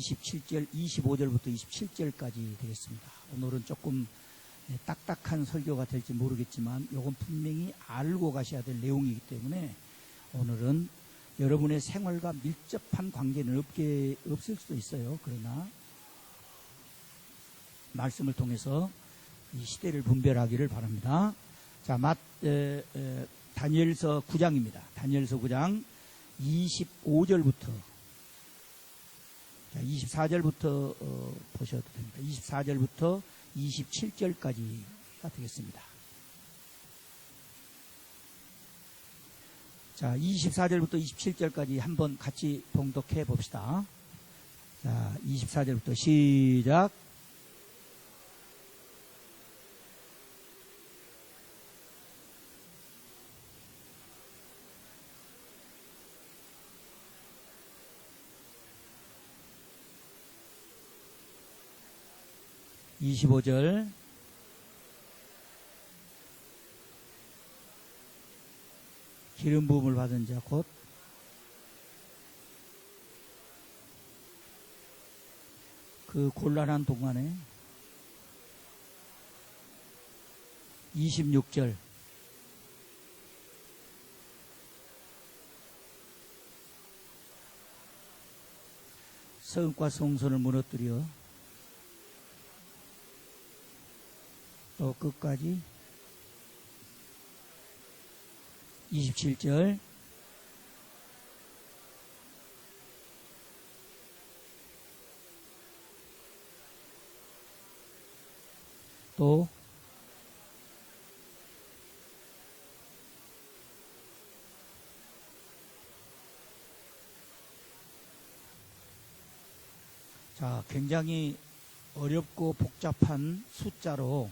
27절, 25절부터 27절까지 되겠습니다. 오늘은 조금 딱딱한 설교가 될지 모르겠지만 이건 분명히 알고 가셔야 될 내용이기 때문에 오늘은 여러분의 생활과 밀접한 관계는 없을 수도 있어요. 그러나 말씀을 통해서 이 시대를 분별하기를 바랍니다. 자, 다니엘서 9장입니다. 다니엘서 9장 25절부터 24절부터 보셔도 됩니다. 24절부터 27절까지가 되겠습니다. 자, 24절부터 27절까지 한번 같이 봉독해 봅시다. 자, 24절부터 시작. (25절) 기름 부음을 받은 자 곧 그 곤란한 동안에 26절 성읍과 성소를 무너뜨려 또 끝까지 27절 또 자, 굉장히 어렵고 복잡한 숫자로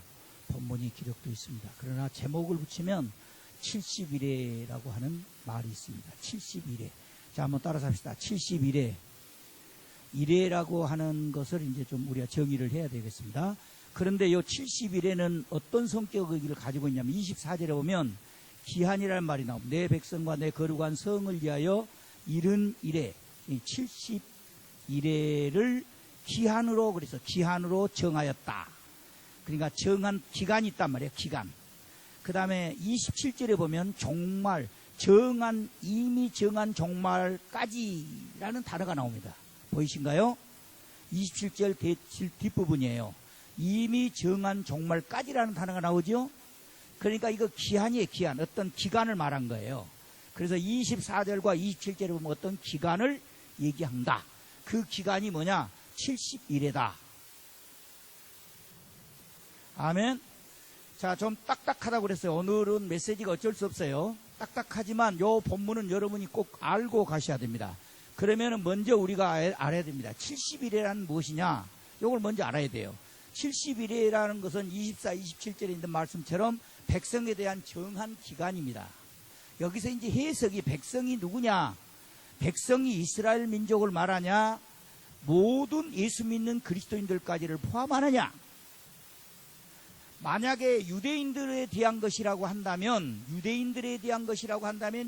본문이 기록되어 있습니다. 그러나 제목을 붙이면 71회라고 하는 말이 있습니다. 71회. 자, 한번 따라서 합시다. 71회. 1회라고 하는 것을 이제 좀 우리가 정의를 해야 되겠습니다. 그런데 이 71회는 어떤 성격을 가지고 있냐면 24절에 보면 기한이라는 말이 나옵니다. 내 백성과 내 거룩한 성을 위하여 71회. 71회를 기한으로, 그래서 기한으로 정하였다. 그러니까 정한 기간이 있단 말이에요. 기간. 그 다음에 27절에 보면 종말, 이미 정한 종말까지라는 단어가 나옵니다. 보이신가요? 27절 뒷부분이에요. 이미 정한 종말까지라는 단어가 나오죠? 그러니까 이거 기한이에요, 기한. 어떤 기간을 말한 거예요. 그래서 24절과 27절에 보면 어떤 기간을 얘기한다. 그 기간이 뭐냐? 71회다. 아멘. 자, 좀 딱딱하다고 그랬어요. 오늘은 메시지가 어쩔 수 없어요. 딱딱하지만 요 본문은 여러분이 꼭 알고 가셔야 됩니다. 그러면은 먼저 우리가 알아야 됩니다. 71회라는 무엇이냐? 요걸 먼저 알아야 돼요. 71회라는 것은 24, 27절에 있는 말씀처럼 백성에 대한 정한 기간입니다. 여기서 이제 해석이 백성이 누구냐? 백성이 이스라엘 민족을 말하냐? 모든 예수 믿는 그리스도인들까지를 포함하느냐? 만약에 유대인들에 대한 것이라고 한다면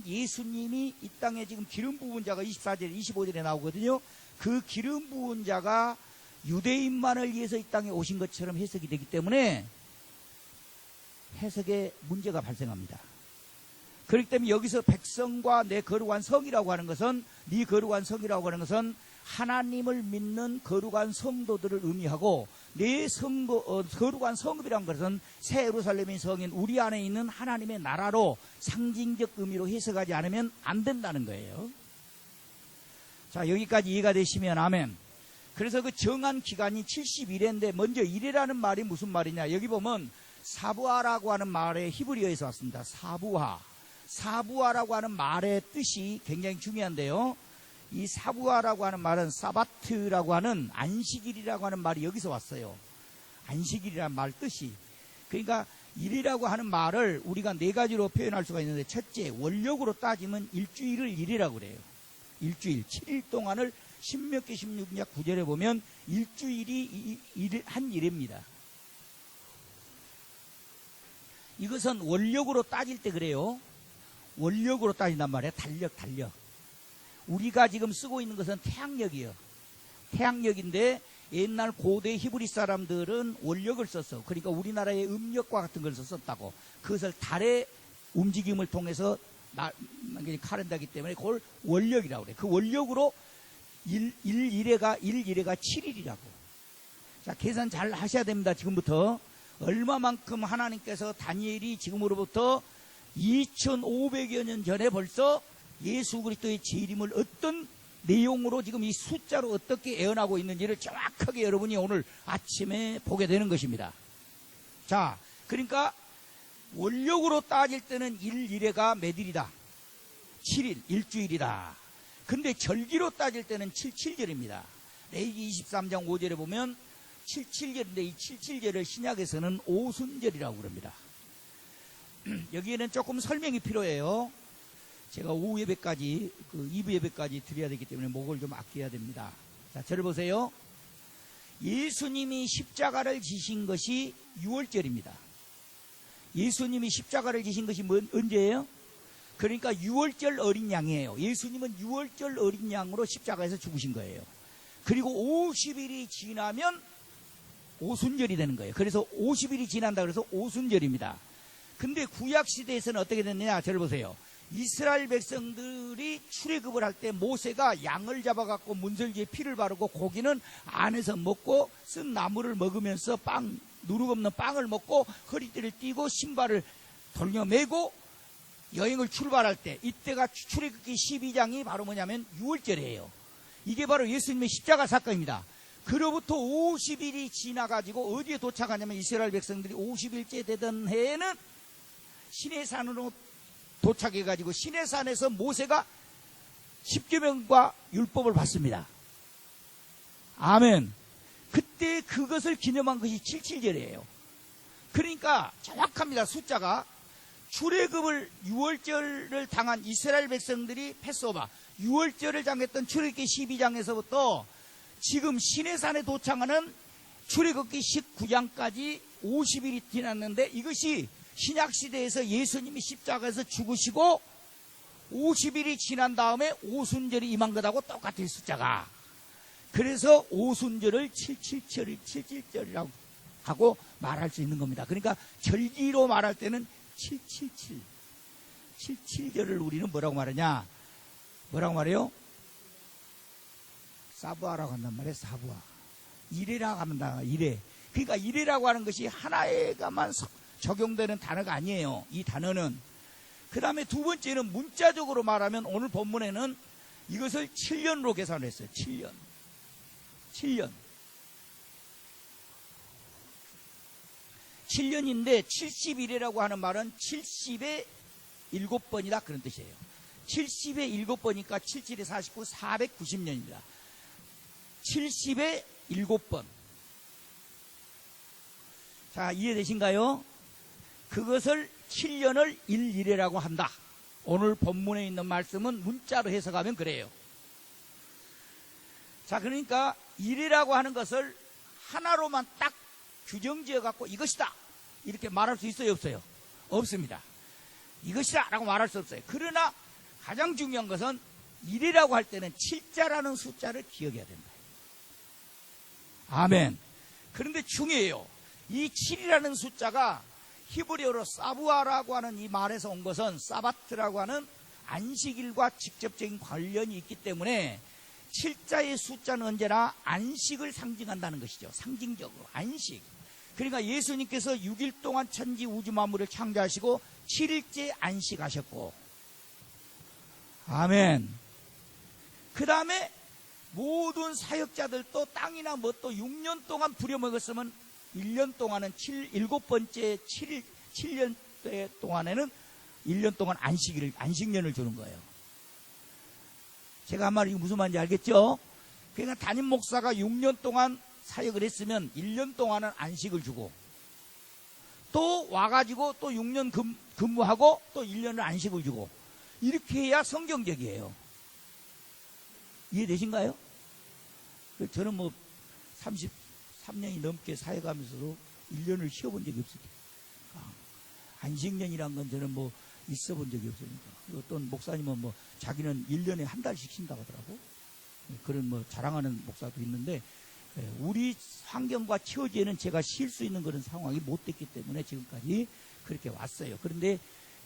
예수님이 이 땅에 지금 기름 부은 자가 24절, 25절에 나오거든요. 그 기름 부은 자가 유대인만을 위해서 이 땅에 오신 것처럼 해석이 되기 때문에 해석에 문제가 발생합니다. 그렇기 때문에 여기서 백성과 내 거룩한 성이라고 하는 것은, 네 거룩한 성이라고 하는 것은 하나님을 믿는 거룩한 성도들을 의미하고, 내 거룩한 성읍이라는 것은 새 예루살렘의 성인 우리 안에 있는 하나님의 나라로 상징적 의미로 해석하지 않으면 안 된다는 거예요. 자, 여기까지 이해가 되시면 아멘. 그래서 그 정한 기간이 71회인데 먼저 1회라는 말이 무슨 말이냐? 여기 보면 사부하라고 하는 말의 히브리어에서 왔습니다. 사부하라고 하는 말의 뜻이 굉장히 중요한데요. 이 사부하라고 하는 말은 사바트라고 하는 안식일이라고 하는 말이 여기서 왔어요. 안식일이라는 말 뜻이. 그러니까 일이라고 하는 말을 우리가 네 가지로 표현할 수가 있는데, 첫째, 원력으로 따지면 일주일을 일이라고 그래요. 일주일, 7일 동안을 신명기 16장 9절에 보면 일주일이 한 일입니다. 이것은 원력으로 따질 때 그래요. 원력으로 따진단 말이에요. 달력. 우리가 지금 쓰고 있는 것은 태양력이에요. 태양력인데 옛날 고대 히브리 사람들은 원력을 썼어. 그러니까 우리나라의 음력과 같은 걸 썼다고. 그것을 달의 움직임을 통해서 카렌다기 때문에 그걸 원력이라고 그래. 그 원력으로 1일에가 7일이라고. 자, 계산 잘 하셔야 됩니다. 지금부터. 얼마만큼 하나님께서 다니엘이 지금으로부터 2500여 년 전에 벌써 예수 그리스도의 재림을 어떤 내용으로 지금 이 숫자로 어떻게 예언하고 있는지를 정확하게 여러분이 오늘 아침에 보게 되는 것입니다. 자, 그러니까 원력으로 따질 때는 1일에가 몇 일이다? 7일, 일주일이다. 근데 절기로 따질 때는 77절입니다. 레위기 23장 5절에 보면 77절인데 이 77절을 신약에서는 오순절이라고 그럽니다. 여기에는 조금 설명이 필요해요. 제가 오후 예배까지, 2부 예배까지 드려야 되기 때문에 목을 좀 아껴야 됩니다. 자, 저를 보세요. 예수님이 십자가를 지신 것이 6월절입니다. 예수님이 십자가를 지신 것이 언제예요? 그러니까 6월절 어린 양이에요. 예수님은 6월절 어린 양으로 십자가에서 죽으신 거예요. 그리고 50일이 지나면 오순절이 되는 거예요. 그래서 50일이 지난다 그래서 오순절입니다. 근데 구약시대에서는 어떻게 됐느냐? 저를 보세요. 이스라엘 백성들이 출애굽을 할 때 모세가 양을 잡아갖고 문설기에 피를 바르고 고기는 안에서 먹고 쓴 나물을 먹으면서 누룩 없는 빵을 먹고 허리띠를 띠고 신발을 돌려매고 여행을 출발할 때 이때가 출애굽기 12장이 바로 뭐냐면 6월절이에요. 이게 바로 예수님의 십자가 사건입니다. 그로부터 50일이 지나가지고 어디에 도착하냐면 이스라엘 백성들이 50일째 되던 해에는 시내산으로 도착해가지고 시내산에서 모세가 십계명과 율법을 받습니다. 아멘. 그때 그것을 기념한 것이 77절이에요. 그러니까 정확합니다. 숫자가. 출애굽을 6월절을 당한 이스라엘 백성들이 패스오바 6월절을 당했던 출애굽기 12장에서부터 지금 시내산에 도착하는 출애굽기 19장까지 50일이 지났는데 이것이 신약시대에서 예수님이 십자가에서 죽으시고 50일이 지난 다음에 오순절이 임한 것하고 똑같은 숫자가. 그래서 오순절을 77절이라고 하고 말할 수 있는 겁니다. 그러니까 절기로 말할 때는 777. 77절을 우리는 뭐라고 말하냐? 뭐라고 말해요? 사부아라고 한단 말이에요. 사부아. 이래라고 한다. 이래. 그러니까 이래라고 하는 것이 하나에만 적용되는 단어가 아니에요. 이 단어는. 그 다음에 두 번째는 문자적으로 말하면 오늘 본문에는 이것을 7년으로 계산을 했어요. 7년. 7년. 7년인데 70일이라고 하는 말은 70의 7번이다 그런 뜻이에요. 70의 7번이니까 77에 49, 490년입니다. 70의 7번. 자, 이해되신가요? 그것을 7년을 1일이라고 한다. 오늘 본문에 있는 말씀은 문자로 해석하면 그래요. 자, 그러니까 1이라고 하는 것을 하나로만 딱 규정지어 갖고 이것이다 이렇게 말할 수 있어요, 없어요? 없습니다. 이것이다 라고 말할 수 없어요. 그러나 가장 중요한 것은 1이라고 할 때는 7자라는 숫자를 기억해야 된다. 아멘. 그런데 중요해요. 이 7이라는 숫자가 히브리어로 사부아라고 하는 이 말에서 온 것은 사바트라고 하는 안식일과 직접적인 관련이 있기 때문에 7자의 숫자는 언제나 안식을 상징한다는 것이죠. 상징적으로 안식. 그러니까 예수님께서 6일 동안 천지 우주 만물을 창조하시고 7일째 안식하셨고, 아멘. 그 다음에 모든 사역자들도 땅이나 뭐 또 6년 동안 부려먹었으면 1년 동안은 7번째 7년 동안에는 1년 동안 안식년을 주는 거예요. 제가 한 말 이거 무슨 말인지 알겠죠? 그러니까 담임 목사가 6년 동안 사역을 했으면 1년 동안은 안식을 주고 또 와가지고 또 6년 근무하고 또 1년을 안식을 주고 이렇게 해야 성경적이에요. 이해되신가요? 저는 뭐 33년이 넘게 사역하면서도 1년을 쉬어본 적이 없어요. 안식년이란 건 저는 뭐 있어본 적이 없으니까. 그리고 또 목사님은 뭐 자기는 1년에 한 달씩 쉰다고 하더라고. 그런 뭐 자랑하는 목사도 있는데, 우리 환경과 처지에는 제가 쉴 수 있는 그런 상황이 못 됐기 때문에 지금까지 그렇게 왔어요. 그런데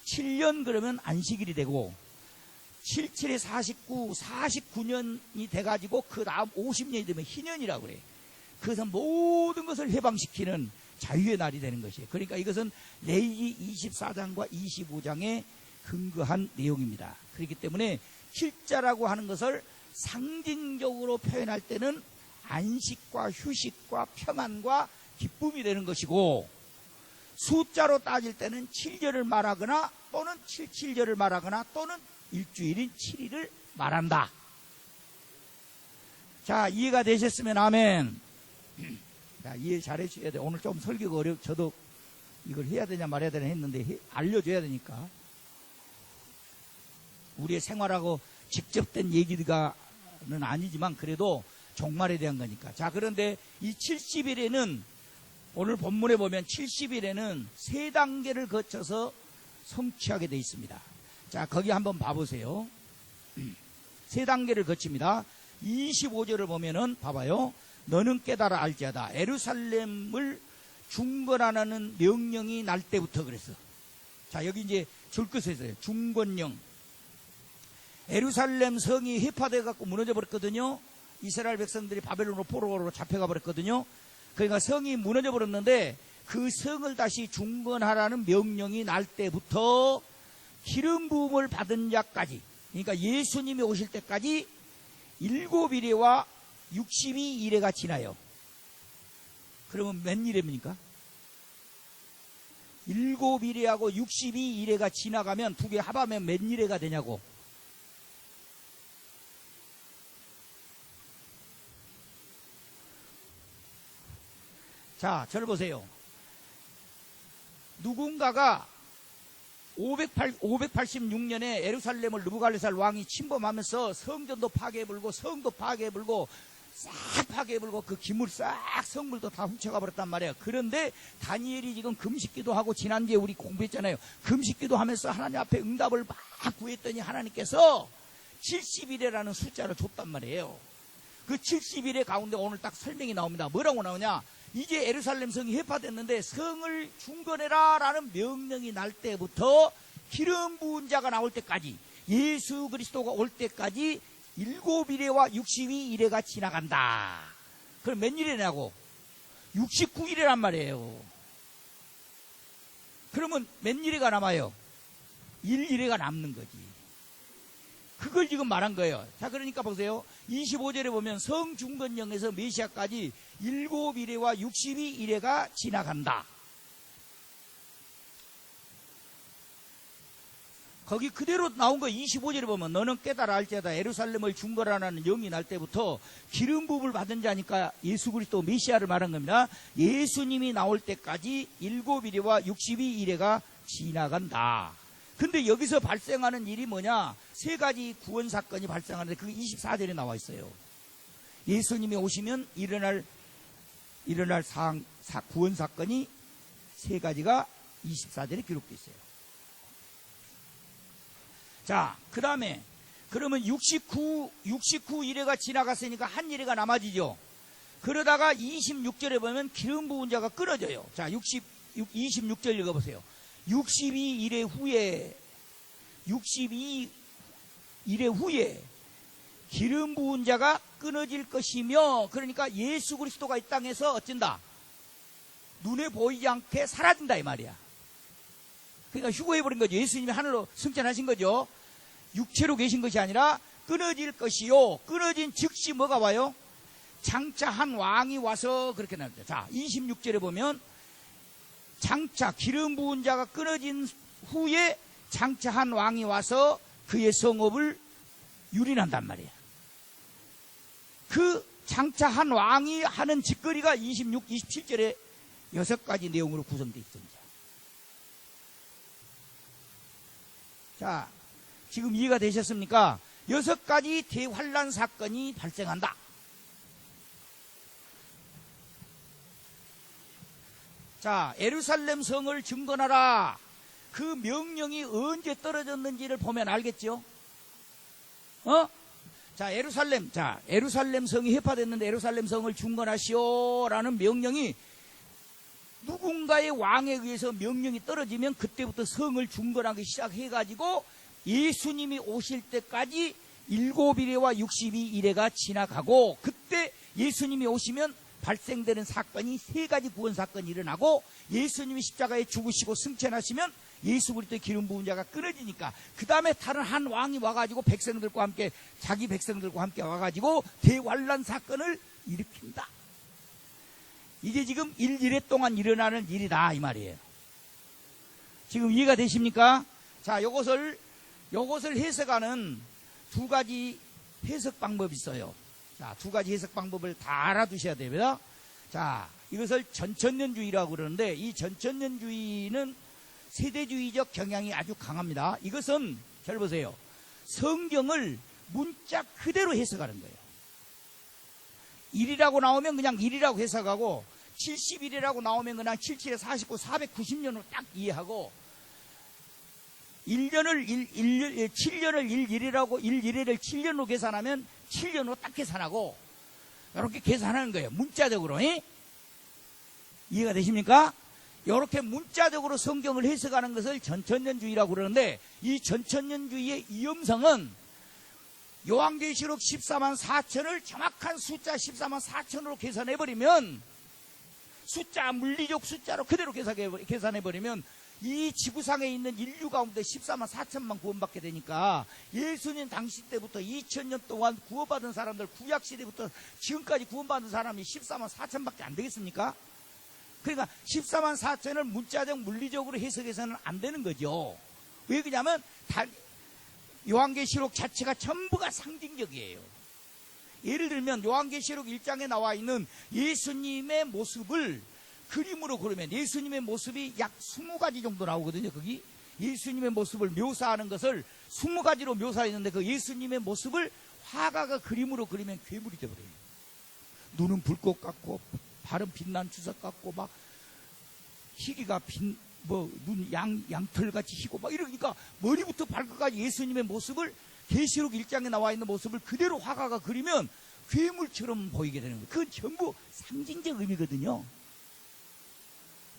7년 그러면 안식일이 되고 77에 49, 49년이 돼가지고 그 다음 50년이 되면 희년이라고 그래요. 그래서 모든 것을 해방시키는 자유의 날이 되는 것이에요. 그러니까 이것은 레위기 24장과 25장에 근거한 내용입니다. 그렇기 때문에 hil자라고 하는 것을 상징적으로 표현할 때는 안식과 휴식과 평안과 기쁨이 되는 것이고, 숫자로 따질 때는 7절을 말하거나 또는 77절을 말하거나 또는 일주일인 7일을 말한다. 자, 이해가 되셨으면 아멘. 자, 이해 잘 해주셔야 돼요. 오늘 좀 설교가 어려워. 저도 이걸 해야 되냐 말해야 되냐 했는데 알려줘야 되니까. 우리의 생활하고 직접된 얘기가는 아니지만 그래도 종말에 대한 거니까. 자, 그런데 이 70일에는 오늘 본문에 보면 70일에는 세 단계를 거쳐서 성취하게 되어 있습니다. 자, 거기 한번 봐보세요. 세 단계를 거칩니다. 25절을 보면은 봐봐요. 너는 깨달아 알지어다. 예루살렘을 중건하라는 명령이 날 때부터 그랬어. 자, 여기 이제 줄 것에 있어요. 중건령. 예루살렘 성이 해파돼 갖고 무너져 버렸거든요. 이스라엘 백성들이 바벨론으로 포로로 잡혀가 버렸거든요. 그러니까 성이 무너져 버렸는데 그 성을 다시 중건하라는 명령이 날 때부터 기름 부음을 받은 자까지, 그러니까 예수님이 오실 때까지 7일에와 62일에가 지나요. 그러면 몇 일입니까? 7일에하고 62일에가 지나가면 두 개 합하면 몇 일에가 되냐고. 자, 저를 보세요. 누군가가 586년에 예루살렘을 느부갓네살 왕이 침범하면서 성전도 파괴해불고 성도 파괴해불고 싹 파괴해불고 그 기물 싹 성물도 다 훔쳐가 버렸단 말이에요. 그런데 다니엘이 지금 금식기도 하고 지난주에 우리 공부했잖아요. 금식기도 하면서 하나님 앞에 응답을 막 구했더니 하나님께서 70일이라는 숫자를 줬단 말이에요. 그 70일의 가운데 오늘 딱 설명이 나옵니다. 뭐라고 나오냐? 이제 예루살렘 성이 해파됐는데 성을 중건해라 라는 명령이 날 때부터 기름 부은 자가 나올 때까지, 예수 그리스도가 올 때까지 7일에와 62일에가 지나간다. 그럼 몇 일이냐고? 69일이란 말이에요. 그러면 몇 일에가 남아요? 1일에가 남는 거지. 그걸 지금 말한 거예요. 자, 그러니까 보세요. 25절에 보면 성중건령에서 메시아까지 7일에와 62일에가 지나간다. 거기 그대로 나온 거 25절에 보면 너는 깨달아 알지어다. 예루살렘을 중건하라는 영이 날 때부터 기름 부음을 받은 자니까 예수 그리스도 메시아를 말한 겁니다. 예수님이 나올 때까지 7일에와 62일에가 지나간다. 근데 여기서 발생하는 일이 뭐냐? 세 가지 구원 사건이 발생하는데 그게 24절에 나와 있어요. 예수님이 오시면 일어날 구원 사건이 세 가지가 24절에 기록되어 있어요. 자, 그 다음에 그러면 69일에가 지나갔으니까 한 일회가 남아지죠. 그러다가 26절에 보면 기름 부은 자가 끊어져요. 자, 26절 읽어보세요. 62일의 후에 기름 부은 자가 끊어질 것이며, 그러니까 예수 그리스도가 이 땅에서 어쩐다? 눈에 보이지 않게 사라진다 이 말이야. 그러니까 휴거해버린 거죠. 예수님이 하늘로 승천하신 거죠. 육체로 계신 것이 아니라 끊어질 것이요. 끊어진 즉시 뭐가 와요? 장차 한 왕이 와서 그렇게 나옵니다. 자, 26절에 보면 장차 기름 부은 자가 끊어진 후에 장차 한 왕이 와서 그의 성읍을 유린한단 말이야. 그 장차 한 왕이 하는 짓거리가 26, 27절에 6가지 내용으로 구성되어 있습니다. 자, 지금 이해가 되셨습니까? 6가지 대환란 사건이 발생한다. 자, 예루살렘 성을 증건하라. 그 명령이 언제 떨어졌는지를 보면 알겠죠? 자, 에루살렘 성이 회파됐는데 에루살렘 성을 중건하시오라는 명령이 누군가의 왕에 의해서 명령이 떨어지면 그때부터 성을 중건하기 시작해가지고 예수님이 오실 때까지 7일에와 62일에가 지나가고, 그때 예수님이 오시면 발생되는 사건이 3가지 구원 사건이 일어나고, 예수님이 십자가에 죽으시고 승천하시면 예수 그리스도의 기름 부은 자가 끊어지니까 그 다음에 다른 한 왕이 와가지고 백성들과 함께, 자기 백성들과 함께 와가지고 대환란 사건을 일으킨다. 이게 지금 1일 동안 일어나는 일이다 이 말이에요. 지금 이해가 되십니까? 자, 요것을 해석하는 2가지 해석 방법이 있어요. 자, 2가지 해석 방법을 다 알아두셔야 됩니다. 자, 이것을 전천년주의라고 그러는데, 이 전천년주의는 세대주의적 경향이 아주 강합니다. 이것은 잘 보세요. 성경을 문자 그대로 해석하는 거예요. 1이라고 나오면 그냥 1이라고 해석하고, 70일이라고 나오면 그냥 77에 49, 490년으로 딱 이해하고, 7년을 1일을 7년으로 계산하면 7년으로 딱 계산하고, 이렇게 계산하는 거예요. 문자적으로. 이해가 되십니까? 이렇게 문자적으로 성경을 해석하는 것을 전천년주의라고 그러는데, 이 전천년주의의 위험성은 요한계시록 14만 4천을 정확한 숫자 14만 4천으로 계산해버리면, 숫자, 물리적 숫자로 그대로 계산해버리면 이 지구상에 있는 인류 가운데 14만 4천만 구원받게 되니까, 예수님 당시 때부터 2000년 동안 구원받은 사람들, 구약시대부터 지금까지 구원받은 사람이 14만 4천밖에 안 되겠습니까? 그러니까 14만 4천을 문자적 물리적으로 해석해서는 안 되는 거죠. 왜 그러냐면 요한계시록 자체가 전부가 상징적이에요. 예를 들면 요한계시록 1장에 나와 있는 예수님의 모습을 그림으로 그리면 예수님의 모습이 약 20가지 정도 나오거든요. 거기 예수님의 모습을 묘사하는 것을 20가지로 묘사했는데, 그 예수님의 모습을 화가가 그림으로 그리면 괴물이 되어버려요. 눈은 불꽃 같고, 발은 빛난 주석 같고, 막 희기가 눈 양털같이 희고 막 이러니까 머리부터 발끝까지 예수님의 모습을, 계시록 1장에 나와 있는 모습을 그대로 화가가 그리면 괴물처럼 보이게 되는 거예요. 그건 전부 상징적 의미거든요.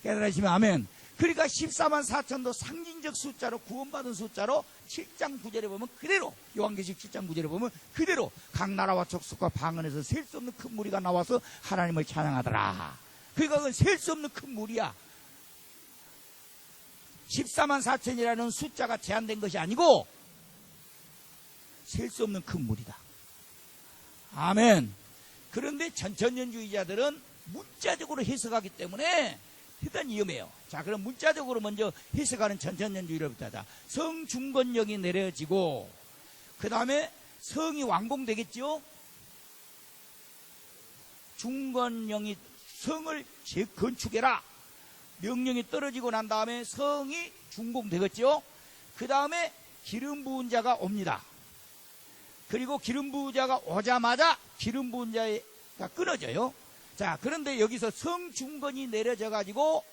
깨달으시면 아멘. 그러니까 14만 4천도 상징적 숫자로, 구원받은 숫자로 7장 9절에 보면 그대로, 요한계시록 7장 9절에 보면 그대로 각 나라와 족속과 방언에서 셀 수 없는 큰 무리가 나와서 하나님을 찬양하더라. 그러니까 그건 셀 수 없는 큰 무리야. 14만 4천이라는 숫자가 제한된 것이 아니고 셀 수 없는 큰 무리다. 아멘. 그런데 전천년주의자들은 문자적으로 해석하기 때문에 대단히 위험해요. 자, 그럼 문자적으로 먼저 해석하는 전천년주의로부터 하자. 성중건령이 내려지고, 그 다음에 성이 완공되겠죠? 중건령이 성을 재건축해라 명령이 떨어지고 난 다음에 성이 준공되겠죠? 그 다음에 기름 부은 자가 옵니다. 그리고 기름 부은 자가 오자마자 기름 부은 자가 끊어져요. 자, 그런데 여기서 성중건이 내려져가지고,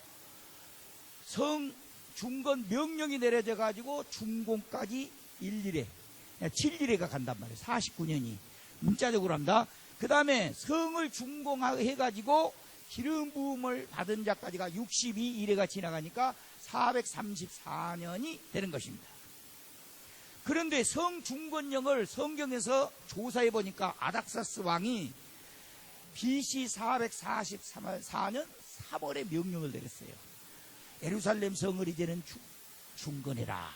성중건 명령이 내려져가지고 준공까지 7일에가 간단 말이에요. 49년이 문자적으로 합니다. 그 다음에 성을 준공해가지고 기름 부음을 받은 자까지가 62일에가 지나가니까 434년이 되는 것입니다. 그런데 성중건령을 성경에서 조사해 보니까 아닥사스 왕이 BC 444년 3월에 명령을 내렸어요. 예루살렘 성을 이제는 중건해라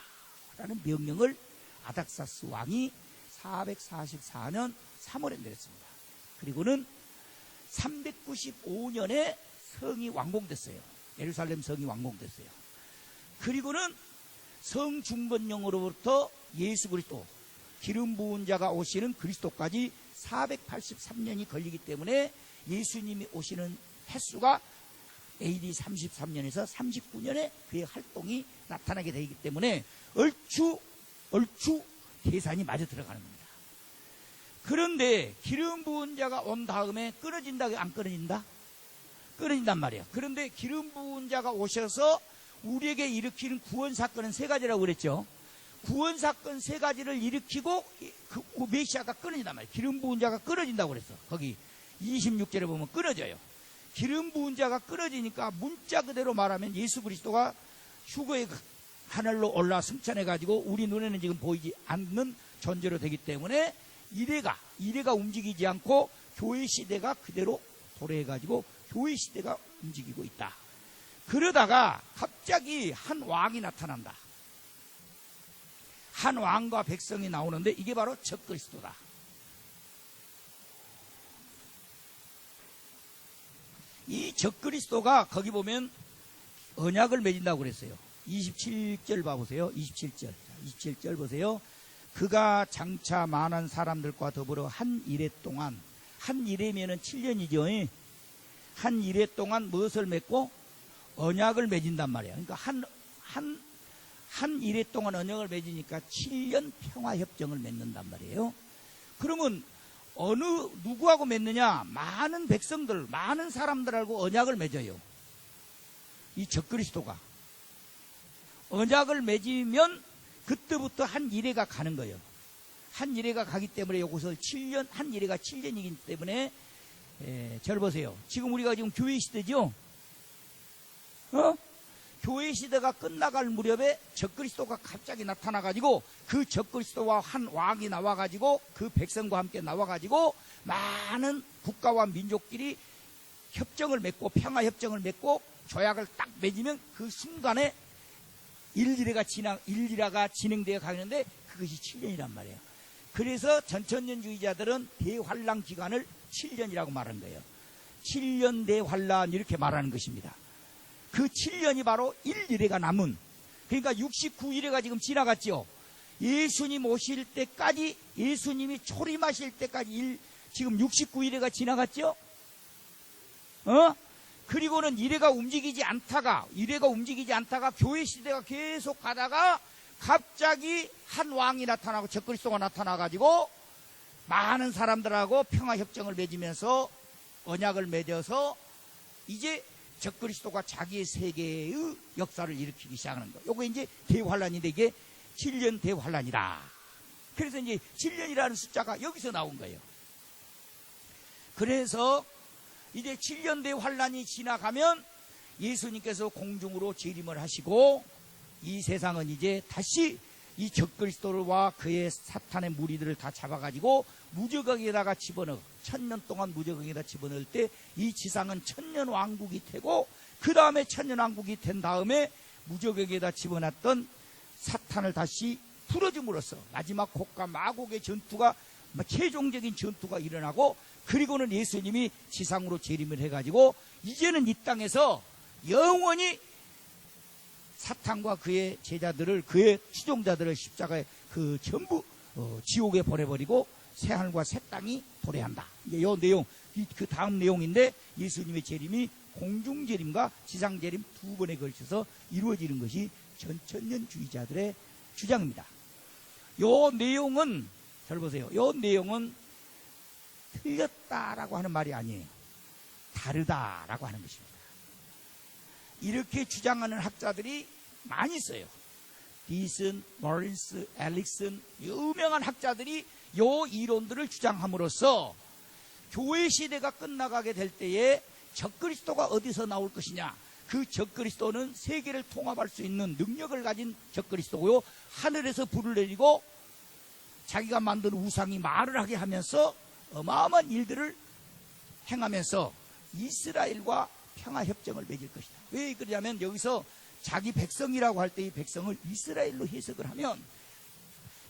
라는 명령을 아닥사스 왕이 444년 3월에 내렸습니다. 그리고는 395년에 성이 완공됐어요. 예루살렘 성이 완공됐어요. 그리고는 성중건령으로부터 예수 그리스도, 기름 부은 자가 오시는 그리스도까지 483년이 걸리기 때문에 예수님이 오시는 횟수가 AD 33년에서 39년에 그의 활동이 나타나게 되기 때문에 얼추 계산이 맞아 들어가는 겁니다. 그런데 기름 부은 자가 온 다음에 끊어진다, 안 끊어진다? 끊어진단 말이에요. 그런데 기름 부은 자가 오셔서 우리에게 일으키는 구원 사건은 3가지라고 그랬죠. 구원사건 세 가지를 일으키고 그 메시아가 끊어진단 말이에요. 기름 부은 자가 끊어진다고 그랬어. 거기 26절에 보면 끊어져요. 기름 부은 자가 끊어지니까 문자 그대로 말하면 예수 그리스도가 휴거의 하늘로 올라 승천해가지고 우리 눈에는 지금 보이지 않는 존재로 되기 때문에 이래가 움직이지 않고 교회 시대가 그대로 도래해가지고 교회 시대가 움직이고 있다. 그러다가 갑자기 한 왕이 나타난다. 한 왕과 백성이 나오는데 이게 바로 적그리스도다. 이 적그리스도가 거기 보면 언약을 맺은다고 그랬어요. 27절 봐보세요. 27절 보세요. 그가 장차 많은 사람들과 더불어 한 이래 동안, 한 이래면은 7년이죠. 한 이래 동안 무엇을 맺고? 언약을 맺은단 말이에요. 그러니까 한 이래 동안 언약을 맺으니까 7년 평화협정을 맺는단 말이에요. 그러면 누구하고 맺느냐? 많은 백성들, 많은 사람들하고 언약을 맺어요. 이 적그리스도가. 언약을 맺으면 그때부터 한 이래가 가는 거예요. 한 이래가 가기 때문에 이것을 7년, 한 이래가 7년이기 때문에, 절 보세요. 지금 우리가 지금 교회 시대죠? 교회 시대가 끝나갈 무렵에 적그리스도가 갑자기 나타나가지고 그 적그리스도와 한 왕이 나와가지고 그 백성과 함께 나와가지고 많은 국가와 민족끼리 협정을 맺고 평화협정을 맺고 조약을 딱 맺으면 그 순간에 일일회가 진행되어 가는데 그것이 7년이란 말이에요. 그래서 전천년주의자들은 대환란 기간을 7년이라고 말하는 거예요. 7년 대환란 이렇게 말하는 것입니다. 그 7년이 바로 1일회가 남은, 그러니까 69일회가 지금 지나갔죠. 예수님 오실 때까지, 예수님이 초림하실 때까지 지금 69일회가 지나갔죠. 그리고는 일회가 움직이지 않다가 교회 시대가 계속 가다가 갑자기 한 왕이 나타나고 적그리스도가 나타나가지고 많은 사람들하고 평화협정을 맺으면서 언약을 맺어서 이제 적그리스도가 자기의 세계의 역사를 일으키기 시작하는 거예요. 요거 이제 대환란인데 이게 7년 대환란이다. 그래서 이제 7년이라는 숫자가 여기서 나온 거예요. 그래서 이제 7년 대환란이 지나가면 예수님께서 공중으로 재림을 하시고 이 세상은 이제 다시 이 적그리스도와 그의 사탄의 무리들을 다 잡아가지고 무저각에다가 집어넣어. 1000년 동안 무저각에다 집어넣을 때 이 지상은 천년왕국이 되고 그 다음에 천년왕국이 된 다음에 무저각에다 집어넣었던 사탄을 다시 풀어줌으로써 마지막 곡과 마곡의 전투가 최종적인 전투가 일어나고 그리고는 예수님이 지상으로 재림을 해가지고 이제는 이 땅에서 영원히 사탄과 그의 제자들을 그의 추종자들을 십자가에 전부 지옥에 보내버리고 새하늘과 새 땅이 도래한다. 이제 요 내용 그 다음 내용인데 예수님의 재림이 공중 재림과 지상 재림 두 번에 걸쳐서 이루어지는 것이 전천년주의자들의 주장입니다. 요 내용은 잘 보세요. 요 내용은 틀렸다라고 하는 말이 아니에요. 다르다라고 하는 것입니다. 이렇게 주장하는 학자들이 많이 있어요. 디슨, 모린스, 엘릭슨 유명한 학자들이 요 이론들을 주장함으로써 교회 시대가 끝나가게 될 때에 적그리스도가 어디서 나올 것이냐. 그 적그리스도는 세계를 통합할 수 있는 능력을 가진 적그리스도고요. 하늘에서 불을 내리고 자기가 만든 우상이 말을 하게 하면서 어마어마한 일들을 행하면서 이스라엘과 평화협정을 맺을 것이다. 왜 그러냐면 여기서 자기 백성이라고 할 때 이 백성을 이스라엘로 해석을 하면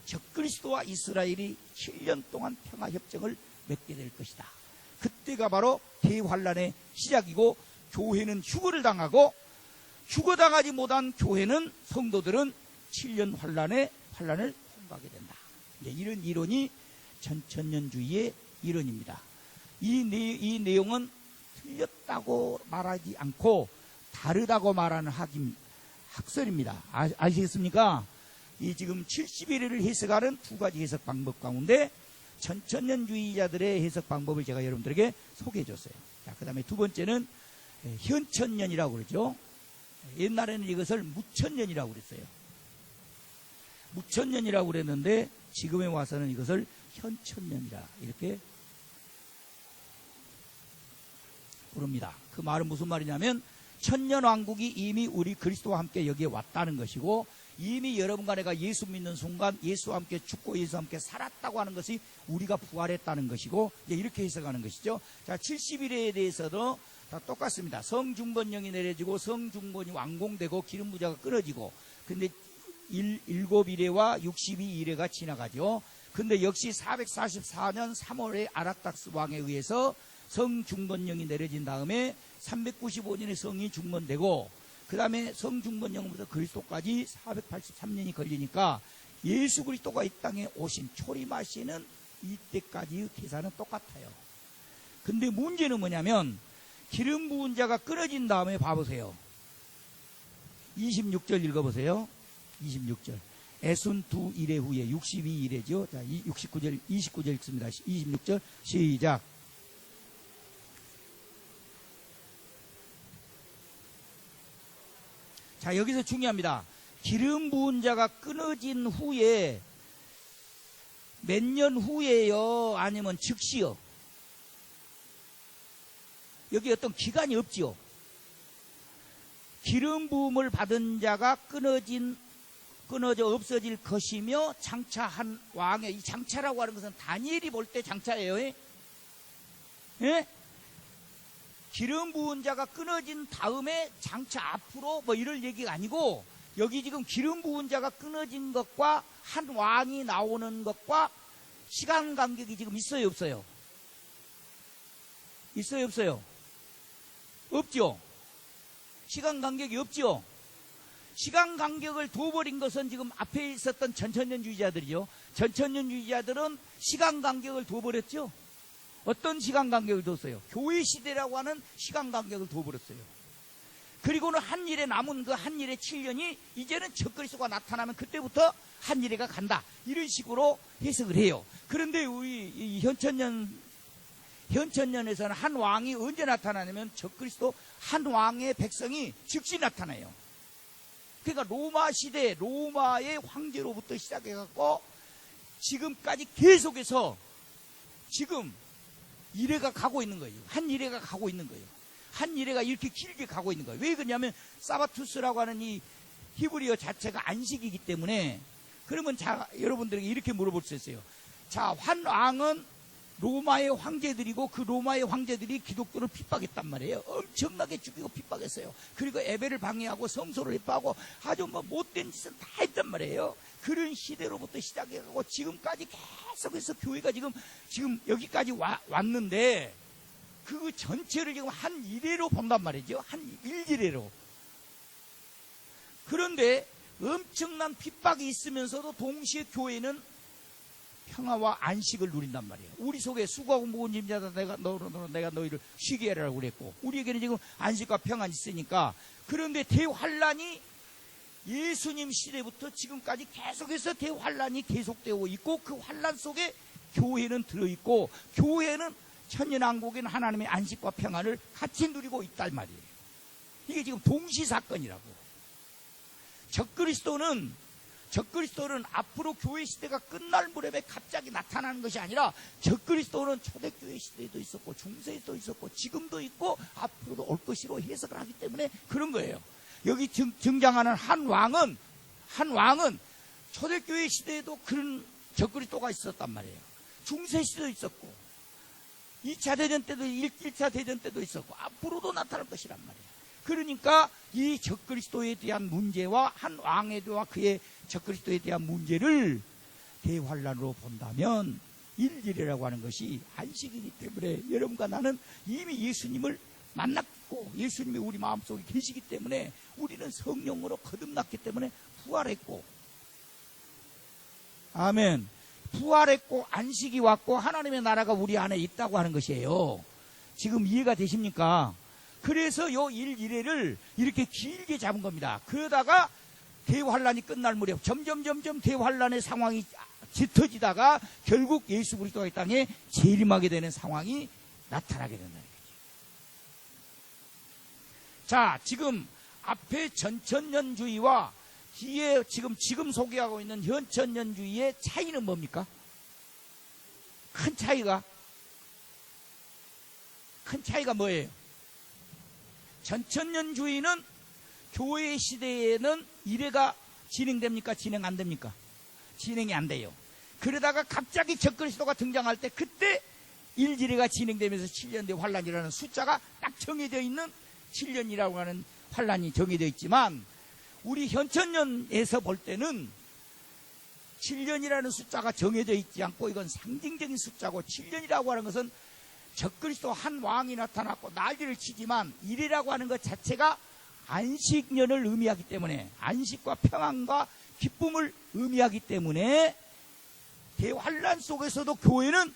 적그리스도와 이스라엘이 7년 동안 평화협정을 맺게 될 것이다. 그때가 바로 대환란의 시작이고 교회는 휴거를 당하고 휴거당하지 못한 교회는 성도들은 7년 환란을 통과하게 된다. 이런 이론이 전천년주의의 이론입니다. 이 내용은 틀렸다고 말하지 않고 다르다고 말하는 학설입니다. 아시겠습니까? 이 지금 71회를 해석하는 두 가지 해석 방법 가운데 전천년주의자들의 해석 방법을 제가 여러분들에게 소개해 줬어요. 자, 그 다음에 두 번째는 현천년이라고 그러죠. 옛날에는 이것을 무천년이라고 그랬어요. 무천년이라고 그랬는데 지금에 와서는 이것을 현천년이라 이렇게 부릅니다. 그 말은 무슨 말이냐면 천년왕국이 이미 우리 그리스도와 함께 여기에 왔다는 것이고, 이미 여러분과 내가 예수 믿는 순간 예수와 함께 죽고 예수와 함께 살았다고 하는 것이 우리가 부활했다는 것이고, 이렇게 해석하는 것이죠. 자, 70일에 대해서도 다 똑같습니다. 성중건령이 내려지고 성중건이 완공되고 기름 부자가 끊어지고, 근데 7일에와 62일에가 지나가죠. 근데 역시 444년 3월에 아락닥스 왕에 의해서 성중건령이 내려진 다음에 395년에 성이 중건되고, 그 다음에 성중건령부터 그리스도까지 483년이 걸리니까 예수 그리스도가 이 땅에 오신 초림하시는 이때까지의 계산은 똑같아요. 근데 문제는 뭐냐면 기름 부은 자가 끊어진 다음에 봐보세요. 26절 읽어보세요. 26절. 애순 두 일회 후에 62일에죠. 자, 29절 읽습니다. 26절 시작. 자, 여기서 중요합니다. 기름 부은 자가 끊어진 후에 몇 년 후에요? 아니면 즉시요? 여기 어떤 기간이 없지요. 기름 부음을 받은 자가 끊어져 없어질 것이며 장차한 왕의, 이 장차라고 하는 것은 다니엘이 볼 때 장차예요. 예? 기름 부은 자가 끊어진 다음에 장차 앞으로 뭐 이럴 얘기가 아니고, 여기 지금 기름 부은 자가 끊어진 것과 한 왕이 나오는 것과 시간 간격이 지금 있어요, 없어요? 있어요, 없어요? 없죠? 시간 간격이 없죠? 시간 간격을 둬버린 것은 지금 앞에 있었던 전천년주의자들이죠. 전천년주의자들은 시간 간격을 둬버렸죠. 어떤 시간 간격을 뒀어요? 교회 시대라고 하는 시간 간격을 둬버렸어요. 그리고는 한 일에 남은 그 한 일의 7년이 이제는 적그리스도가 나타나면 그때부터 한 일에가 간다, 이런 식으로 해석을 해요. 그런데 우리 이 현천년에서는 한 왕이 언제 나타나냐면 적그리스도 한 왕의 백성이 즉시 나타나요. 그러니까 로마 시대 로마의 황제로부터 시작해갖고 지금까지 계속해서 지금 일회가 가고 있는 거예요. 한 일회가 가고 있는 거예요. 한 일회가 이렇게 길게 가고 있는 거예요. 왜 그러냐면 사바투스라고 하는 이 히브리어 자체가 안식이기 때문에. 그러면 자, 여러분들에게 이렇게 물어볼 수 있어요. 자, 한 왕은 로마의 황제들이고 그 로마의 황제들이 기독교를 핍박했단 말이에요. 엄청나게 죽이고 핍박했어요. 그리고 예배를 방해하고 성소를 해파하고 아주 뭐 못된 짓은 다 했단 말이에요. 그런 시대로부터 시작해가고 지금까지 계속해서 교회가 지금 여기까지 왔는데 그 전체를 지금 한 일회로 본단 말이죠. 한 일일회로. 그런데 엄청난 핍박이 있으면서도 동시에 교회는 평화와 안식을 누린단 말이에요. 우리 속에 수고하고 무거운 짐 자다 내가 너희를 쉬게 하라고 그랬고, 우리에게는 지금 안식과 평안이 있으니까. 그런데 대환란이 예수님 시대부터 지금까지 계속해서 대환란이 계속되고 있고, 그 환란 속에 교회는 들어있고, 교회는 천년왕국인 하나님의 안식과 평안을 같이 누리고 있단 말이에요. 이게 지금 동시사건이라고. 적그리스도는 앞으로 교회 시대가 끝날 무렵에 갑자기 나타나는 것이 아니라, 적그리스도는 초대교회 시대에도 있었고 중세에도 있었고 지금도 있고 앞으로도 올 것이로 해석을 하기 때문에 그런 거예요. 여기 등장하는 한 왕은 초대교회 시대에도 그런 적그리스도가 있었단 말이에요. 중세 시대도 있었고 2차 대전 때도 1차 대전 때도 있었고 앞으로도 나타날 것이란 말이에요. 그러니까 이 적그리스도에 대한 문제와 한 왕에 대한 그의 적그리스도에 대한 문제를 대환란으로 본다면 일일이라고 하는 것이 안식이기 때문에, 여러분과 나는 이미 예수님을 만났고 예수님이 우리 마음속에 계시기 때문에 우리는 성령으로 거듭났기 때문에 부활했고, 아멘, 부활했고 안식이 왔고 하나님의 나라가 우리 안에 있다고 하는 것이에요. 지금 이해가 되십니까? 그래서 요 일일회를 이렇게 길게 잡은 겁니다. 그러다가 대환란이 끝날 무렵 점점 대환란의 상황이 짙어지다가 결국 예수 그리스도가 이 땅에 재림하게 되는 상황이 나타나게 된다는 거죠. 자, 지금 앞에 전천년주의와 뒤에 지금 소개하고 있는 현천년주의의 차이는 뭡니까? 큰 차이가 뭐예요? 전천년주의는 교회 시대에는 이래가 진행됩니까? 진행 안 됩니까? 진행이 안 돼요. 그러다가 갑자기 적그리스도가 등장할 때 그때 일지례가 진행되면서 7년 뒤 환란이라는 숫자가 딱 정해져 있는 7년이라고 하는 환란이 정해져 있지만 우리 현천년에서 볼 때는 7년이라는 숫자가 정해져 있지 않고 이건 상징적인 숫자고 7년이라고 하는 것은 적그리스도 한 왕이 나타났고 난리를 치지만 이래라고 하는 것 자체가 안식년을 의미하기 때문에 안식과 평안과 기쁨을 의미하기 때문에 대환란 속에서도 교회는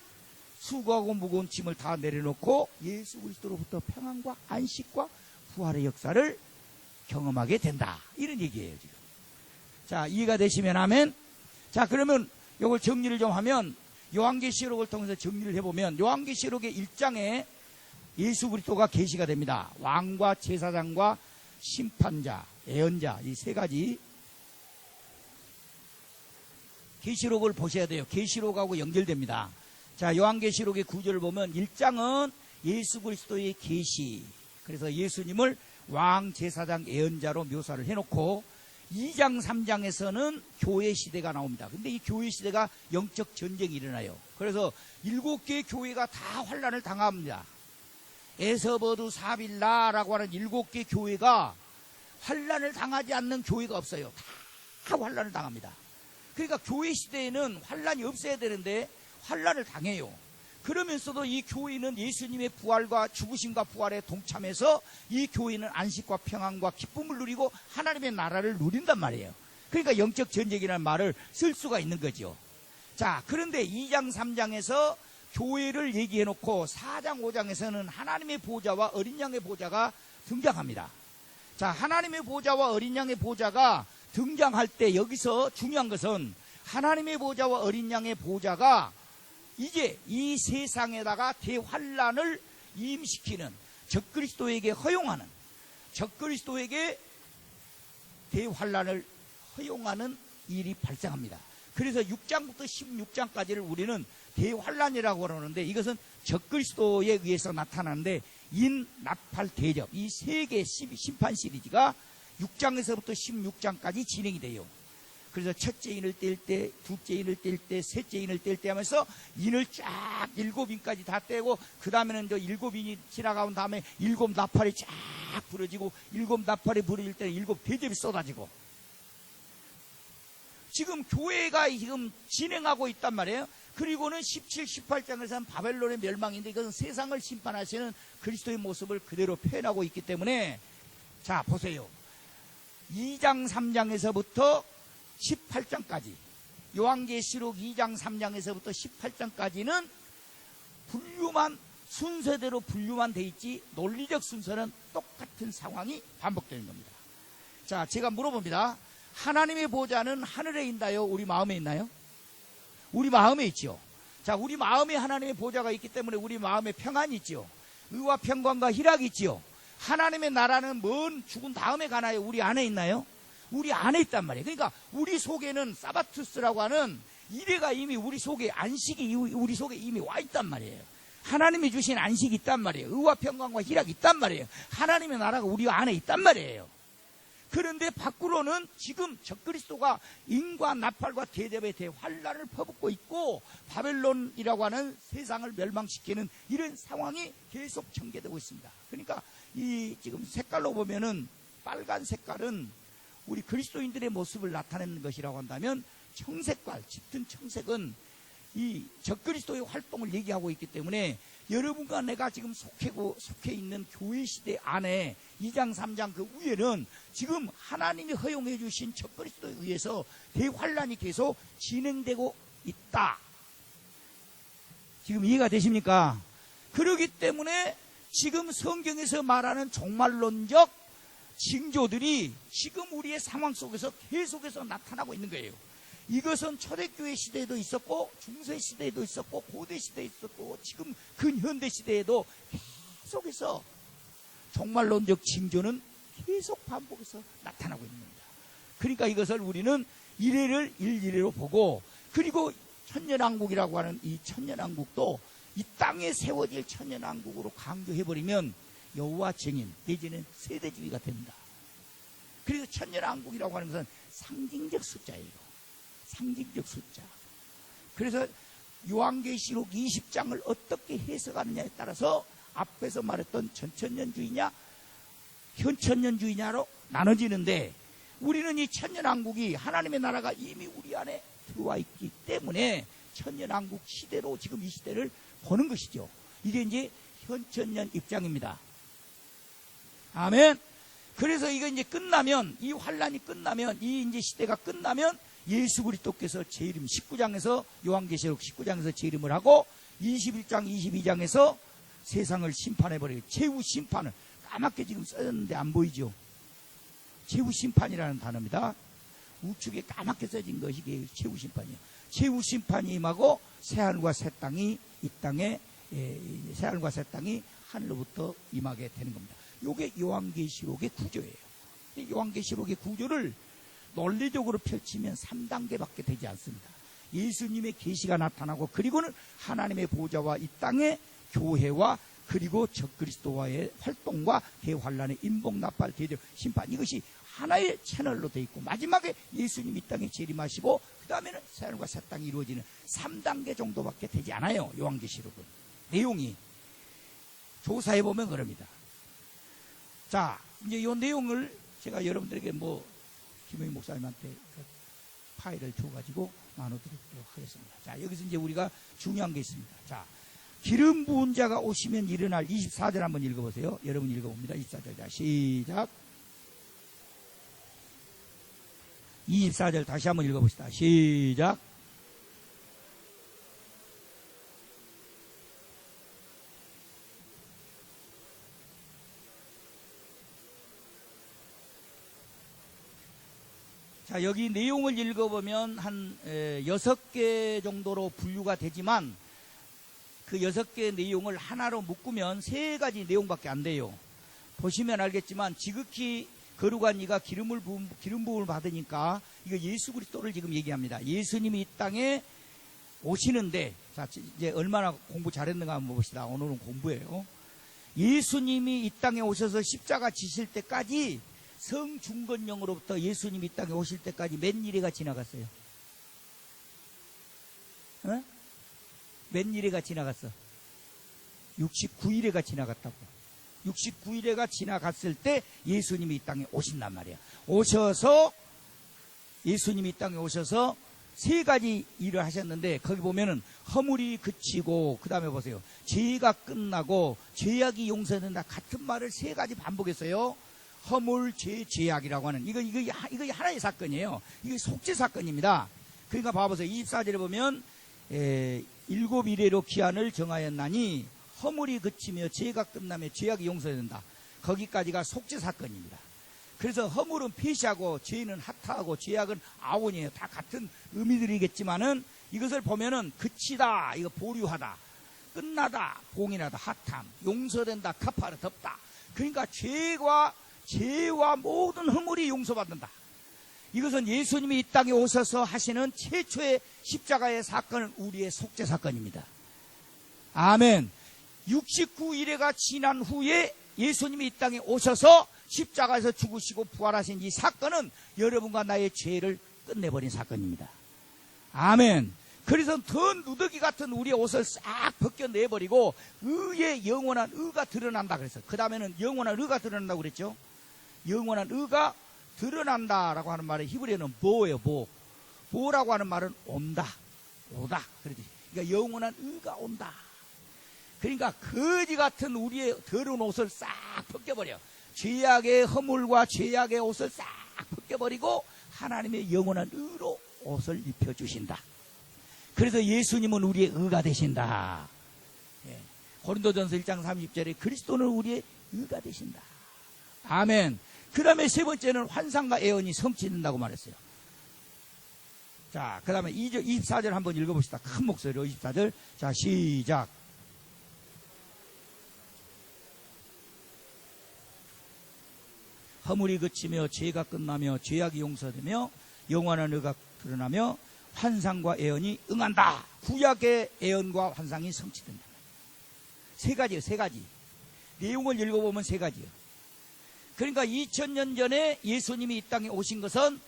수고하고 무거운 짐을 다 내려놓고 예수 그리스도로부터 평안과 안식과 부활의 역사를 경험하게 된다. 이런 얘기예요, 지금. 자, 이해가 되시면 아멘. 자, 그러면 이걸 정리를 좀 하면 요한계시록을 통해서 정리를 해보면 요한계시록의 1장에 예수 그리스도가 계시가 됩니다. 왕과 제사장과 심판자, 예언자 이 세 가지 계시록을 보셔야 돼요. 계시록하고 연결됩니다. 자, 요한계시록의 구절을 보면 1장은 예수 그리스도의 계시, 그래서 예수님을 왕, 제사장, 예언자로 묘사를 해놓고 2장, 3장에서는 교회 시대가 나옵니다. 근데 이 교회 시대가 영적 전쟁이 일어나요. 그래서 7개의 교회가 다 환란을 당합니다. 에서버두 사빌라라고 하는 7개 교회가 환란을 당하지 않는 교회가 없어요. 다 환란을 당합니다. 그러니까 교회 시대에는 환란이 없어야 되는데 환란을 당해요. 그러면서도 이 교회는 예수님의 부활과 죽으심과 부활에 동참해서 이 교회는 안식과 평안과 기쁨을 누리고 하나님의 나라를 누린단 말이에요. 그러니까 영적 전쟁이라는 말을 쓸 수가 있는 거죠. 자, 그런데 2장 3장에서 교회를 얘기해놓고 4장 5장에서는 하나님의 보좌와 어린 양의 보좌가 등장합니다. 자, 하나님의 보좌와 어린 양의 보좌가 등장할 때 여기서 중요한 것은 하나님의 보좌와 어린 양의 보좌가 이제 이 세상에다가 대환란을 임시키는 적그리스도에게 허용하는 적그리스도에게 대환란을 허용하는 일이 발생합니다. 그래서 6장부터 16장까지를 우리는 대환란이라고 그러는데 이것은 적그리스도에 의해서 나타나는데 인나팔 대접 이 세 개의 심판 시리즈가 6장에서부터 16장까지 진행이 돼요. 그래서 첫째 인을 뗄 때, 둘째 인을 뗄 때, 셋째 인을 뗄 때 하면서 인을 쫙 7인까지 다 떼고 그 다음에는 7인이 지나가온 다음에 7나팔이 쫙 부러지고 7나팔이 부러질 때는 7대접이 쏟아지고 지금 교회가 지금 진행하고 있단 말이에요. 그리고는 17, 18장에서는 바벨론의 멸망인데 이것은 세상을 심판하시는 그리스도의 모습을 그대로 표현하고 있기 때문에 자 보세요. 2장 3장에서부터 18장까지 요한계시록 2장 3장에서부터 18장까지는 분류만 순서대로 분류만 돼 있지 논리적 순서는 똑같은 상황이 반복되는 겁니다. 자, 제가 물어봅니다. 하나님의 보좌는 하늘에 있나요? 우리 마음에 있나요? 우리 마음에 있죠. 자, 우리 마음에 하나님의 보좌가 있기 때문에 우리 마음에 평안이 있죠. 의와 평강과 희락이 있죠. 하나님의 나라는 먼 죽은 다음에 가나요? 우리 안에 있나요? 우리 안에 있단 말이에요. 그러니까 우리 속에는 사바투스라고 하는 이래가 이미 우리 속에 안식이 우리 속에 이미 와 있단 말이에요. 하나님이 주신 안식이 있단 말이에요. 의와 평강과 희락이 있단 말이에요. 하나님의 나라가 우리 안에 있단 말이에요. 그런데 밖으로는 지금 적그리스도가 인과 나팔과 대접의 대환란을 퍼붓고 있고 바벨론이라고 하는 세상을 멸망시키는 이런 상황이 계속 전개되고 있습니다. 그러니까 이 지금 색깔로 보면은 빨간 색깔은 우리 그리스도인들의 모습을 나타내는 것이라고 한다면 청색깔, 짙은 청색은 이 적그리스도의 활동을 얘기하고 있기 때문에 여러분과 내가 지금 속해 있는 교회 시대 안에 2장 3장 그 위에는 지금 하나님이 허용해 주신 적그리스도에 의해서 대환란이 계속 진행되고 있다. 지금 이해가 되십니까? 그렇기 때문에 지금 성경에서 말하는 종말론적 징조들이 지금 우리의 상황 속에서 계속해서 나타나고 있는 거예요. 이것은 초대교회 시대에도 있었고 중세 시대에도 있었고 고대 시대에 있었고 지금 근현대 시대에도 계속해서 종말론적 징조는 계속 반복해서 나타나고 있는 겁니다. 그러니까 이것을 우리는 이래를 일이래로 보고, 그리고 천년왕국이라고 하는 이 천년왕국도 이 땅에 세워질 천년왕국으로 강조해버리면 여호와 증인 내지는 세대주의가 됩니다. 그래서 천년왕국이라고 하는 것은 상징적 숫자예요. 상징적 숫자. 그래서 요한계시록 20장을 어떻게 해석하느냐에 따라서 앞에서 말했던 전천년주의냐 현천년주의냐로 나눠지는데, 우리는 이 천년왕국이 하나님의 나라가 이미 우리 안에 들어와 있기 때문에 천년왕국 시대로 지금 이 시대를 보는 것이죠. 이게 이제 현천년 입장입니다. 아멘. 그래서 이거 이제 끝나면, 이 환란이 끝나면, 이 이제 시대가 끝나면 예수 그리스도께서 재림, 19장에서 요한계시록 19장에서 재림을 하고 21장 22장에서 세상을 심판해버려요. 최후 심판을 까맣게 지금 써졌는데 안 보이죠? 최후 심판이라는 단어입니다. 우측에 까맣게 써진 것이 최후 심판이에요. 최후 심판이 임하고 새하늘과 새 땅이 이 땅에, 새하늘과 새 땅이 하늘로부터 임하게 되는 겁니다. 이게 요한계시록의 구조예요. 요한계시록의 구조를 논리적으로 펼치면 3단계밖에 되지 않습니다. 예수님의 계시가 나타나고, 그리고는 하나님의 보좌와 이 땅의 교회와, 그리고 적그리스도와의 활동과 대환란의 인복, 나팔, 대적, 심판, 이것이 하나의 채널로 되어 있고, 마지막에 예수님이 이 땅에 재림하시고 그 다음에는 새하늘과 새 땅이 이루어지는 3단계 정도밖에 되지 않아요. 요한계시록은 내용이 조사해보면 그럽니다. 자, 이제 이 내용을 제가 여러분들에게 김영희 목사님한테 그 파일을 줘가지고 나눠드리도록 하겠습니다. 자, 여기서 이제 우리가 중요한 게 있습니다. 자, 기름 부은 자가 오시면 일어날 24절 한번 읽어보세요. 여러분 읽어봅니다. 24절. 자, 시작. 24절 다시 한번 읽어봅시다. 시작. 자, 여기 내용을 읽어보면 한 6개 정도로 분류가 되지만, 그 6개의 내용을 하나로 묶으면 3가지 내용밖에 안 돼요. 보시면 알겠지만 지극히 거룩한 이가 기름 부음을 받으니까 이거 예수 그리스도를 지금 얘기합니다. 예수님이 이 땅에 오시는데, 자, 이제 얼마나 공부 잘했는가 한번 봅시다. 오늘은 공부예요. 예수님이 이 땅에 오셔서 십자가 지실 때까지, 성중건령으로부터 예수님이 이 땅에 오실 때까지 몇 일회가 지나갔어요? 어? 몇 일회가 지나갔어? 69일회가 지나갔다고. 69일회가 지나갔을 때 예수님이 이 땅에 오신단 말이야. 예수님이 이 땅에 오셔서 3가지 일을 하셨는데, 거기 보면은 허물이 그치고, 그 다음에 보세요. 죄가 끝나고 죄악이 용서된다. 같은 말을 3가지 반복했어요. 허물, 죄, 죄악이라고 하는, 이거 하나의 사건이에요. 이게 속죄 사건입니다. 그러니까 봐보세요. 24절에 보면, 7일회로 기한을 정하였나니, 허물이 그치며 죄가 끝나며 죄악이 용서된다. 거기까지가 속죄 사건입니다. 그래서 허물은 폐시하고, 죄는 하타하고, 죄악은 아원이에요. 다 같은 의미들이겠지만은, 이것을 보면은, 그치다, 이거 보류하다, 끝나다, 봉인하다, 하탐, 용서된다, 카파르, 덮다. 그러니까 죄와 모든 허물이 용서받는다. 이것은 예수님이 이 땅에 오셔서 하시는 최초의 십자가의 사건은 우리의 속죄 사건입니다. 아멘. 69일회가 지난 후에 예수님이 이 땅에 오셔서 십자가에서 죽으시고 부활하신 이 사건은 여러분과 나의 죄를 끝내버린 사건입니다. 아멘. 그래서 더 누더기 같은 우리의 옷을 싹 벗겨내버리고 의의 영원한 의가 드러난다 그랬어요. 그 다음에는 영원한 의가 드러난다고 그랬죠. 영원한 의가 드러난다라고 하는 말은 히브리어는 보예요. 보라고 하는 말은 온다, 오다. 그러니까 영원한 의가 온다. 그러니까 거지 같은 우리의 더러운 옷을 싹 벗겨버려. 죄악의 허물과 죄악의 옷을 싹 벗겨버리고 하나님의 영원한 의로 옷을 입혀주신다. 그래서 예수님은 우리의 의가 되신다. 고린도전서 1장 30절에 그리스도는 우리의 의가 되신다. 아멘. 그 다음에 3번째는 환상과 애언이 성취된다고 말했어요. 자, 그 다음에 24절 한번 읽어봅시다. 큰 목소리로 24절. 자, 시작. 허물이 그치며 죄가 끝나며 죄악이 용서되며 영원한 의가 드러나며 환상과 예언이 응한다. 구약의 예언과 환상이 성취된다. 세 가지요, 세 가지. 내용을 읽어보면 세 가지요. 그러니까 2000년 전에 예수님이 이 땅에 오신 것은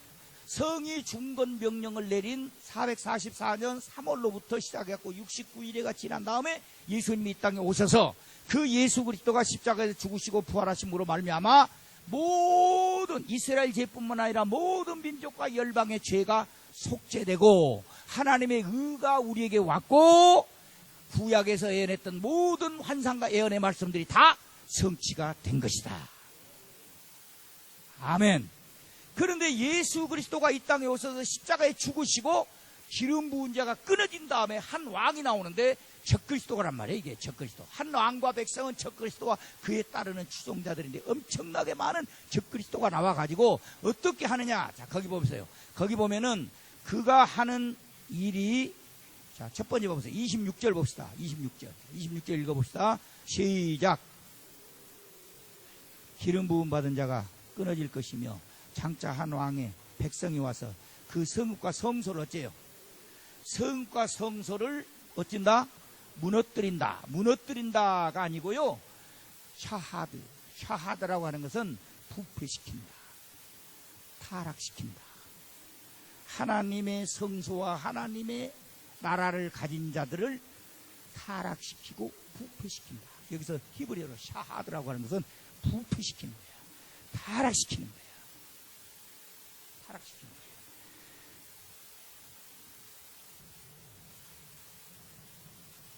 성이 중건 명령을 내린 444년 3월로부터 시작해서 69일회가 지난 다음에 예수님이 이 땅에 오셔서 그 예수 그리스도가 십자가에서 죽으시고 부활하심으로 말미암아 모든 이스라엘 죄뿐만 아니라 모든 민족과 열방의 죄가 속죄되고 하나님의 의가 우리에게 왔고 구약에서 예언했던 모든 환상과 예언의 말씀들이 다 성취가 된 것이다. 아멘. 그런데 예수 그리스도가 이 땅에 오셔서 십자가에 죽으시고 기름 부은 자가 끊어진 다음에 한 왕이 나오는데 적그리스도란 말이에요. 이게 적그리스도. 한 왕과 백성은 적그리스도와 그에 따르는 추종자들인데 엄청나게 많은 적그리스도가 나와가지고 어떻게 하느냐. 자, 거기 보세요. 거기 보면은 그가 하는 일이, 자, 첫 번째 보세요. 26절 봅시다. 26절 읽어봅시다. 시작. 기름 부음 받은 자가 끊어질 것이며 장차 한 왕의 백성이 와서 그 성읍과 성소를 어째요? 성읍과 성소를 어찐다? 무너뜨린다. 무너뜨린다가 아니고요. 샤하드라고 하는 것은 부패시킨다. 타락시킨다. 하나님의 성소와 하나님의 나라를 가진 자들을 타락시키고 부패시킨다. 여기서 히브리어로 샤하드라고 하는 것은 부패시키는 거야. 타락시키는 거야. 타락시키는 거야.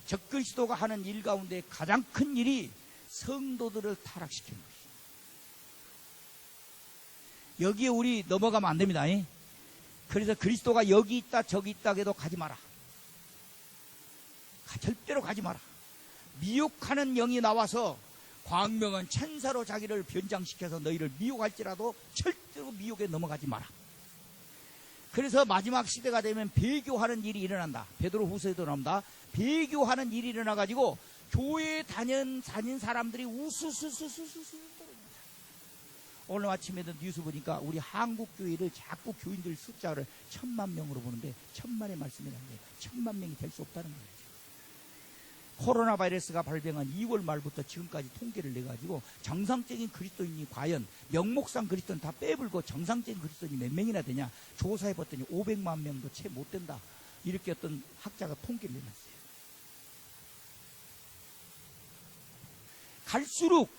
적그리스도가 하는 일 가운데 가장 큰 일이 성도들을 타락시키는 것이에요. 여기에 우리 넘어가면 안 됩니다. 그래서 그리스도가 여기 있다 저기 있다 해도 가지 마라. 절대로 가지 마라. 미혹하는 영이 나와서 광명한 천사로 자기를 변장시켜서 너희를 미혹할지라도 절대로 미혹에 넘어가지 마라. 그래서 마지막 시대가 되면 배교하는 일이 일어난다. 베드로후서에도 나옵니다. 배교하는 일이 일어나가지고 교회에 다닌 사람들이 우수수수수수수. 오늘 아침에도 뉴스 보니까 우리 한국 교회를 자꾸 교인들 숫자를 1000,000명으로 보는데 1000만의 말씀이라는데 1000,000명이 될 수 없다는 거예요. 코로나 바이러스가 발병한 2월 말부터 지금까지 통계를 내가지고 정상적인 그리스도인이 과연 명목상 그리스도는 다 빼불고 정상적인 그리스도인이 몇 명이나 되냐 조사해봤더니 500만 명도 채 못 된다. 이렇게 어떤 학자가 통계를 내놨어요. 갈수록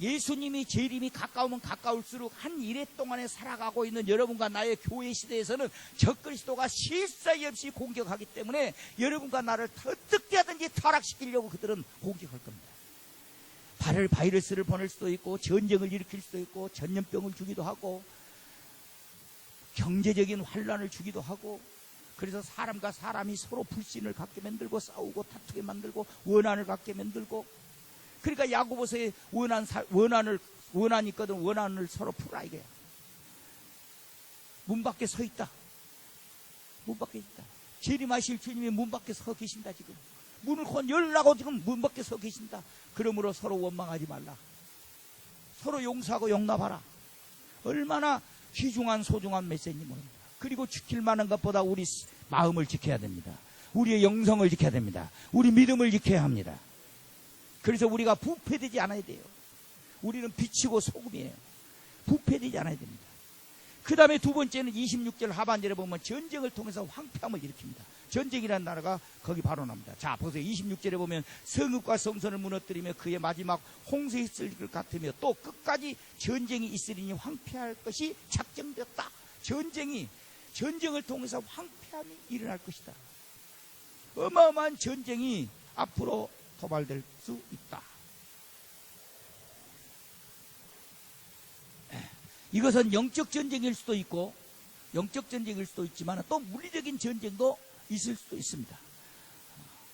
예수님이 재림이 가까우면 가까울수록 한 일해 동안에 살아가고 있는 여러분과 나의 교회 시대에서는 적그리스도가 실사이 없이 공격하기 때문에 여러분과 나를 어떻게 하든지 타락시키려고 그들은 공격할 겁니다. 바이러스를 보낼 수도 있고 전쟁을 일으킬 수도 있고 전염병을 주기도 하고 경제적인 환란을 주기도 하고 그래서 사람과 사람이 서로 불신을 갖게 만들고 싸우고 다투게 만들고 원한을 갖게 만들고 그러니까 야고보서에 원한이 있거든 원한을 서로 풀라 이거야. 문 밖에 서 있다. 문 밖에 있다. 재림하실 주님이 문 밖에 서 계신다 지금. 문을 곧 열라고 지금 문 밖에 서 계신다. 그러므로 서로 원망하지 말라. 서로 용서하고 용납하라. 얼마나 귀중한 소중한 메시지인지 모릅니다. 그리고 지킬 만한 것보다 우리 마음을 지켜야 됩니다. 우리의 영성을 지켜야 됩니다. 우리 믿음을 지켜야 합니다. 그래서 우리가 부패되지 않아야 돼요. 우리는 빛이고 소금이에요. 부패되지 않아야 됩니다. 그 다음에 두 번째는 26절 하반절에 보면 전쟁을 통해서 황폐함을 일으킵니다. 전쟁이라는 나라가 거기 바로 나옵니다. 자, 보세요. 26절에 보면 성읍과 성전을 무너뜨리며 그의 마지막 홍수에 있을 것 같으며 또 끝까지 전쟁이 있으리니 황폐할 것이 작정되었다. 전쟁을 통해서 황폐함이 일어날 것이다. 어마어마한 전쟁이 앞으로 도발될 수 있다. 이것은 영적 전쟁일 수도 있고 영적 전쟁일 수도 있지만 또 물리적인 전쟁도 있을 수도 있습니다.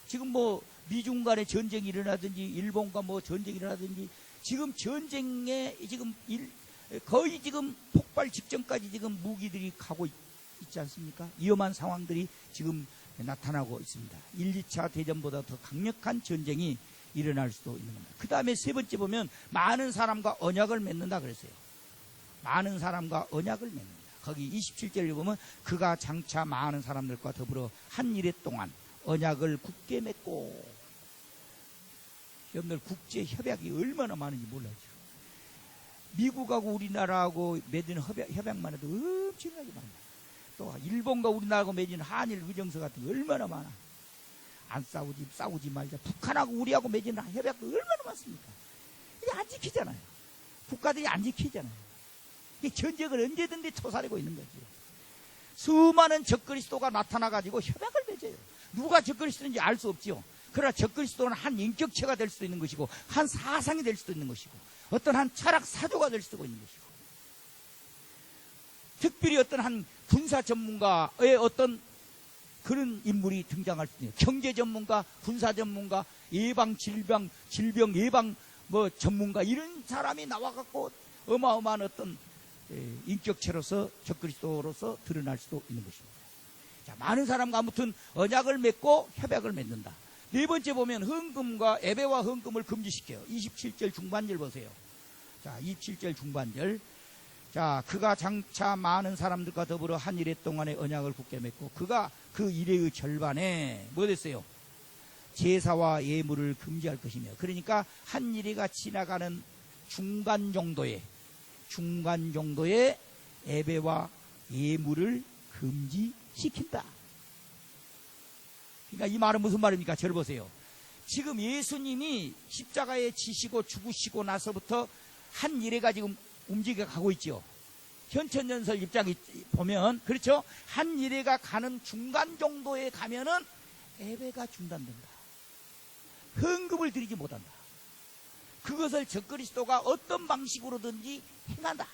지금 뭐 미중 간의 전쟁이 일어나든지 일본과 뭐 전쟁이 일어나든지 지금 전쟁에 지금 거의 지금 폭발 직전까지 지금 무기들이 가고 있지 않습니까? 위험한 상황들이 지금 나타나고 있습니다. 1, 2차 대전보다 더 강력한 전쟁이 일어날 수도 있는 겁니다. 그 다음에 세 번째 보면 많은 사람과 언약을 맺는다 그랬어요. 많은 사람과 언약을 맺는다. 거기 27절에 보면 그가 장차 많은 사람들과 더불어 한 이래 동안 언약을 굳게 맺고. 여러분들 국제 협약이 얼마나 많은지 몰라요. 미국하고 우리나라하고 맺은 협약만 해도 엄청나게 많아요. 또 일본과 우리나라하고 맺은 한일 의정서 같은 게 얼마나 많아. 안 싸우지 말자. 북한하고 우리하고 맺은 협약도 얼마나 많습니까? 이게 안 지키잖아요. 국가들이 안 지키잖아요. 이게 전쟁을 언제든지 토살하고 있는 거지. 수많은 적그리스도가 나타나가지고 협약을 맺어요. 누가 적그리스도인지 알 수 없지요. 그러나 적그리스도는 한 인격체가 될 수도 있는 것이고, 한 사상이 될 수도 있는 것이고, 어떤 한 철학 사조가 될 수도 있는 것이고, 특별히 어떤 한 군사 전문가의 어떤 그런 인물이 등장할 수 있어요. 경제 전문가, 군사 전문가, 질병 예방 전문가, 이런 사람이 나와갖고 어마어마한 어떤 인격체로서 적그리스도로서 드러날 수도 있는 것입니다. 자, 많은 사람과 아무튼 언약을 맺고 협약을 맺는다. 네 번째 보면 헌금과 예배와 헌금을 금지시켜요. 27절 중반절 보세요. 자, 27절 중반절. 자, 그가 장차 많은 사람들과 더불어 한 이래 동안의 언약을 굳게 맺고, 그가 그 이래의 절반에 뭐 됐어요? 제사와 예물을 금지할 것이며. 그러니까 한 이래가 지나가는 중간 정도의 예배와 예물을 금지시킨다. 그러니까 이 말은 무슨 말입니까? 저를 보세요. 지금 예수님이 십자가에 지시고 죽으시고 나서부터 한 이래가 지금 움직여 가고 있죠. 현천연설 입장에 보면, 그렇죠? 한 이래가 가는 중간 정도에 가면은 예배가 중단된다. 헌금을 드리지 못한다. 그것을 적그리스도가 어떤 방식으로든지 행한다.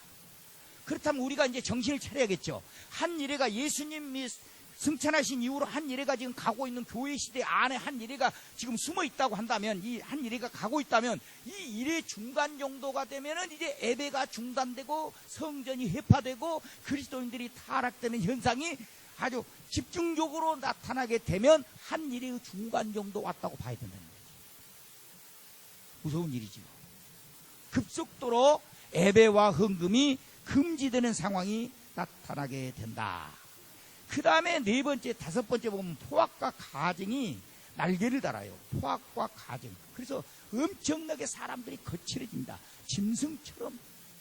그렇다면 우리가 이제 정신을 차려야겠죠. 한 이래가 예수님이 승천하신 이후로 한 이래가 지금 가고 있는 교회 시대 안에 한 이래가 지금 숨어 있다고 한다면, 이 한 이래가 가고 있다면, 이 이래 중간 정도가 되면은 이제 예배가 중단되고 성전이 회파되고 그리스도인들이 타락되는 현상이 아주 집중적으로 나타나게 되면 한 이래의 중간 정도 왔다고 봐야 된다는 거죠. 무서운 일이지요. 급속도로 예배와 헌금이 금지되는 상황이 나타나게 된다. 그 다음에 네 번째, 다섯 번째 보면 포악과 가증이 날개를 달아요. 포악과 가증. 그래서 엄청나게 사람들이 거칠어진다. 짐승처럼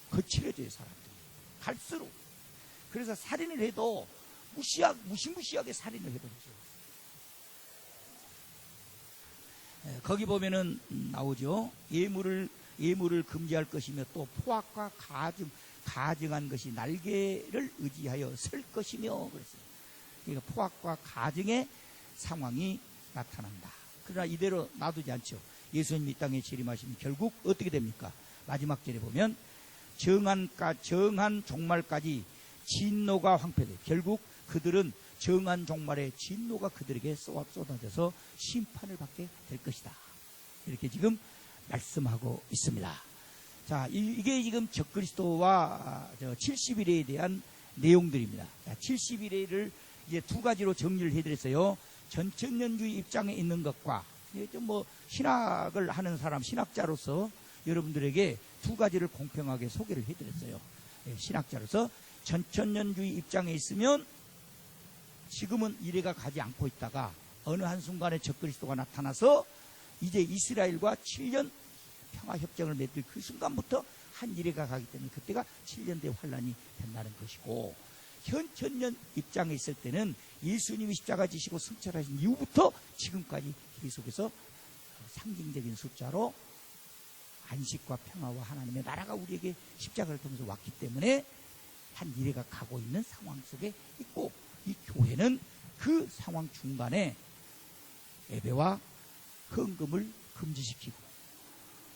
거칠어져요, 사람들이. 갈수록. 그래서 살인을 해도 무시무시하게 살인을 해버리죠. 거기 보면은 나오죠. 예물을 금지할 것이며, 또 포악과 가증한 것이 날개를 의지하여 설 것이며, 그랬어요. 그러니까 포악과 가증의 상황이 나타난다. 그러나 이대로 놔두지 않죠. 예수님이 이 땅에 재림하시면 결국 어떻게 됩니까? 마지막 절에 보면 정한 종말까지 진노가 황폐돼. 결국 그들은 정한 종말의 진노가 그들에게 쏟아져서 심판을 받게 될 것이다. 이렇게 지금 말씀하고 있습니다. 자, 이게 지금 적그리스도와 70일에 대한 내용들입니다. 70일을 이제 두 가지로 정리를 해드렸어요. 전천년주의 입장에 있는 것과, 좀 신학을 하는 사람, 신학자로서 여러분들에게 두 가지를 공평하게 소개를 해드렸어요. 신학자로서 전천년주의 입장에 있으면 지금은 이래가 가지 않고 있다가 어느 한순간에 적그리스도가 나타나서 이제 이스라엘과 7년 평화협정을 맺을 그 순간부터 한 이래가 가기 때문에 그때가 7년대 환란이 된다는 것이고, 현천년 입장에 있을 때는 예수님이 십자가 지시고 승천하신 이후부터 지금까지 계속해서 상징적인 숫자로 안식과 평화와 하나님의 나라가 우리에게 십자가를 통해서 왔기 때문에 한 이래가 가고 있는 상황 속에 있고, 이 교회는 그 상황 중간에 예배와 헌금을 금지시키고,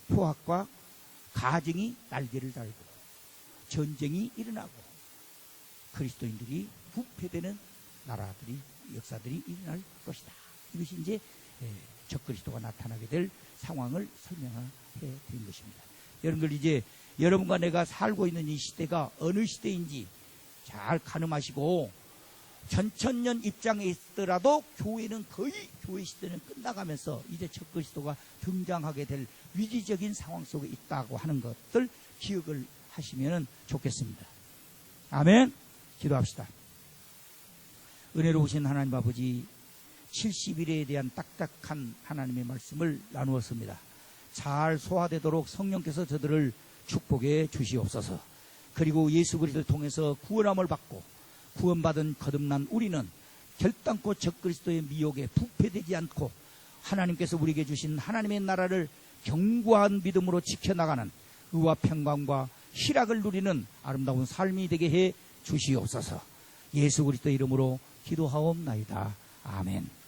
포악과 가증이 날개를 달고 전쟁이 일어나고 그리스도인들이 부패되는 나라들이, 역사들이 일어날 것이다. 이것이 이제 적그리스도가 나타나게 될 상황을 설명해 드린 것입니다. 여러분들, 이제 여러분과 내가 살고 있는 이 시대가 어느 시대인지 잘 가늠하시고, 전천년 입장에 있더라도 교회는 거의, 교회 시대는 끝나가면서 이제 적그리스도가 등장하게 될 위기적인 상황 속에 있다고 하는 것들 기억을 하시면 좋겠습니다. 아멘. 기도합시다. 은혜로우신 하나님 아버지, 70일에 대한 딱딱한 하나님의 말씀을 나누었습니다. 잘 소화되도록 성령께서 저들을 축복해 주시옵소서. 그리고 예수 그리스도를 통해서 구원함을 받고 구원받은 거듭난 우리는 결단코 적그리스도의 미혹에 부패되지 않고 하나님께서 우리에게 주신 하나님의 나라를 견고한 믿음으로 지켜나가는 의와 평강과 희락을 누리는 아름다운 삶이 되게 해 주시옵소서. 예수 그리스도 이름으로 기도하옵나이다. 아멘.